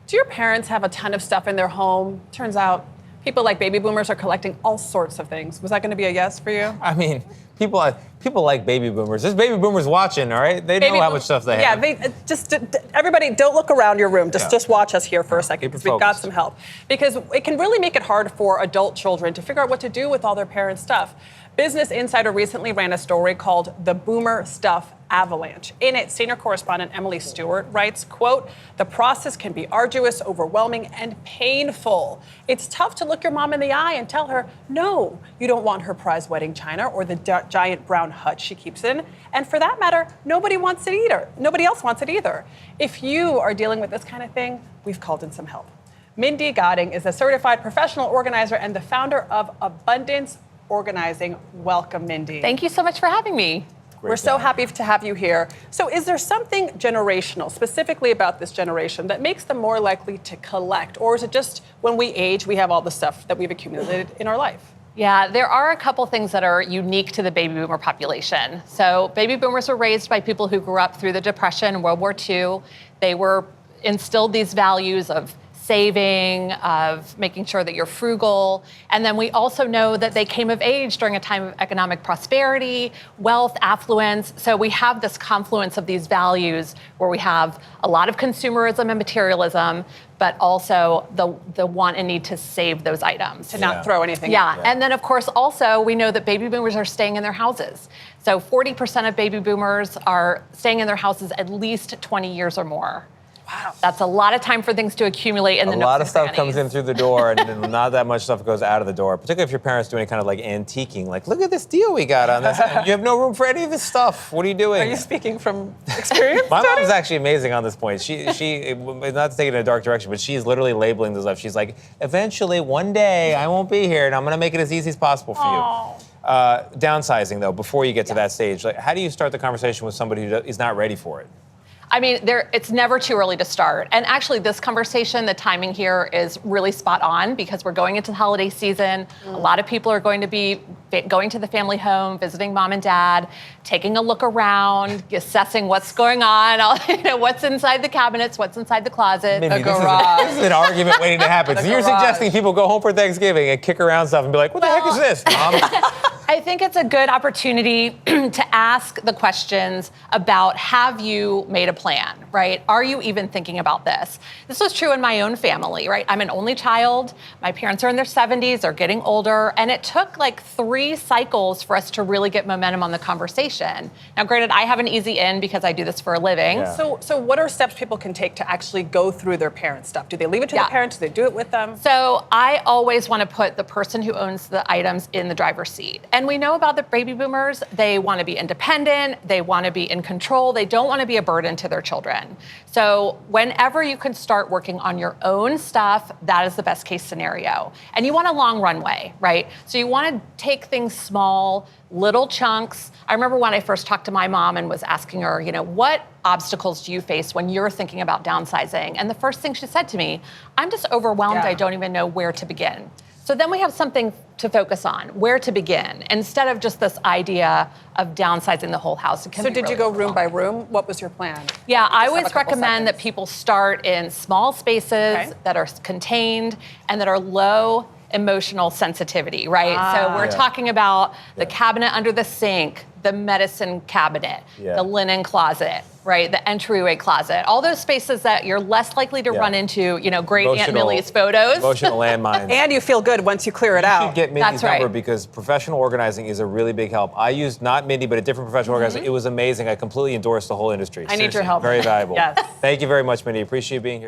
Do your parents have a ton of stuff in their home? Turns out people like baby boomers are collecting all sorts of things. Was that going to be a yes for you? I mean, people like baby boomers. There's baby boomers watching, all right? They know how much stuff they have. Yeah, everybody don't look around your room. Just watch us here for a second because we've got some help. Because it can really make it hard for adult children to figure out what to do with all their parents' stuff. Business Insider recently ran a story called The Boomer Stuff Avalanche. In it, senior correspondent Emily Stewart writes, quote, "The process can be arduous, overwhelming, and painful. It's tough to look your mom in the eye and tell her, no, you don't want her prize wedding china or the giant brown hut she keeps in. And for that matter, nobody wants it either. Nobody else wants it either. If you are dealing with this kind of thing, we've called in some help." Mindy Godding is a certified professional organizer and the founder of Abundance Organizing. Welcome, Mindy. Thank you so much for having me. We're so happy to have you here. So is there something generational, specifically about this generation, that makes them more likely to collect? Or is it just when we age, we have all the stuff that we've accumulated in our life? Yeah, there are a couple things that are unique to the baby boomer population. So baby boomers were raised by people who grew up through the Depression, World War II. They were instilled these values of saving, of making sure that you're frugal. And then we also know that they came of age during a time of economic prosperity, wealth, affluence. So we have this confluence of these values where we have a lot of consumerism and materialism, but also the want and need to save those items. To not throw anything out. And then of course also we know that baby boomers are staying in their houses. So 40% of baby boomers are staying in their houses at least 20 years or more. Wow. That's a lot of time for things to accumulate in the nooks and A lot of stuff crannies. comes in through the door, and then not that much stuff goes out of the door, particularly if your parents do any kind of like antiquing. Like, look at this deal we got on this. You have no room for any of this stuff. What are you doing? Are you speaking from experience? My mom is actually amazing on this point. She not to take it in a dark direction, but she's literally labeling this stuff. She's like, eventually, one day, I won't be here, and I'm going to make it as easy as possible for you. Downsizing, though, before you get to that stage, like, how do you start the conversation with somebody who is not ready for it? I mean, it's never too early to start. And actually, this conversation, the timing here is really spot on because we're going into the holiday season. A lot of people are going to be going to the family home, visiting mom and dad, taking a look around, assessing what's going on, what's inside the cabinets, what's inside the closet, Maybe the garage. This is an argument waiting to happen. So you're suggesting people go home for Thanksgiving and kick around stuff and be like, what the heck is this, Mom? I think it's a good opportunity to ask the questions about, have you made a plan, right? Are you even thinking about this? This was true in my own family, right? I'm an only child. My parents are in their 70s, they're getting older, and it took like 3 cycles for us to really get momentum on the conversation. Now, granted, I have an easy in because I do this for a living. Yeah. So what are steps people can take to actually go through their parents' stuff? Do they leave it to the parents? Do they do it with them? So I always want to put the person who owns the items in the driver's seat. And we know about the baby boomers, they want to be independent, they want to be in control, they don't want to be a burden to their children. So whenever you can start working on your own stuff, that is the best case scenario. And you want a long runway, right? So you want to take things small, little chunks. I remember when I first talked to my mom and was asking her, what obstacles do you face when you're thinking about downsizing? And the first thing she said to me, I'm just overwhelmed, I don't even know where to begin. So then we have something to focus on, where to begin, instead of just this idea of downsizing the whole house. So did you go room by room? What was your plan? Yeah, I always recommend that people start in small spaces that are contained and that are low emotional sensitivity, right? So we're talking about the cabinet under the sink, the medicine cabinet, the linen closet, right? The entryway closet, all those spaces that you're less likely to run into, great Aunt Millie's photos. Emotional landmines. And you feel good once you clear it out. You should get Mindy's number because professional organizing is a really big help. I used not Mindy, but a different professional organizer. It was amazing. I completely endorse the whole industry. I need your help. Very valuable. Yes. Thank you very much, Mindy. Appreciate you being here.